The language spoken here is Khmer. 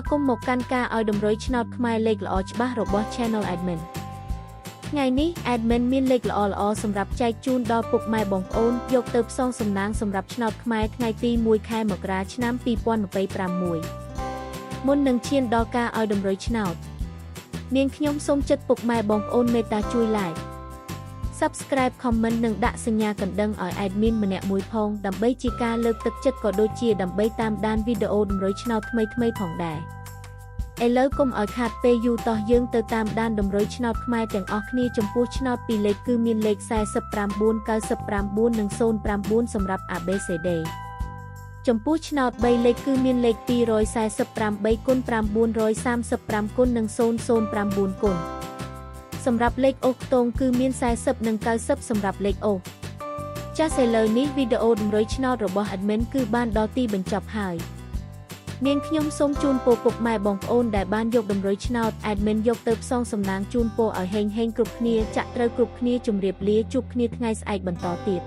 គមន៍មកកាន់ការឲ្យតម្រុយឆ្នោតខ្មែរលេខល្អច្បាស់របស់ Channel Admin ថ្ងៃនេះ Admin មានលេខល្អៗសម្រាប់ចែកជូនដល់ពុកម៉ែបងប្អូនយកទៅផ្សងសំណាងសម្រាប់ឆ្នោតខ្មែរថ្ងៃទី1 ខែមករាឆ្នាំ 2025 មុននឹងឈានដល់ការឲ្យតម្រុយឆ្នោតនាងខ្ញុំសូមចិត្តពុកម៉ែបងប្អូនមេត្តាជួយ Like Subscribe Comment និងដាក់សញ្ញាកណ្ដឹងឲ្យ Admin ម្នាក់មួយផងដើម្បីជាការលើកទឹកចិត្តក៏ដូចជាដើម្បីតាមដានវីដេអូតម្រុយឆ្នោតថ្មីៗផងដែរឥឡូវកុំឲ្យខាតពេលយូរតោះយើងទៅតាមដានតម្រុយឆ្នោតខ្មែរទាំងអស់គ្នាចំពោះឆ្នោតពីរលេខគឺមានលេខ49 99និង09សម្រាប់ ABCD ចំពោះឆ្នោត3លេខគឺមានលេខ248គុណ935គុណនិង009គុណសម្រាប់លេខអូសខ្ទងគឺមាន40និង90សម្រាប់លេខអូសចាស់ឥឡូវនេះវីដេអូតម្រុយឆ្នោតរបស់ Admin គឺបានដល់ទីបញ្ចប់ហើយនាងខ្ញុំសូមជូនពរពុកម៉ែបងប្អូនដែលបានយកតម្រុយឆ្នោត Admin យកទៅផ្សងសំណាងជូនពរឲ្យហេងៗគ្រប់គ្នាចាក់ត្រូវគ្រប់គ្នាជម្រាបលាជួបគ្នាថ្ងៃស្អែកបន្តទៀត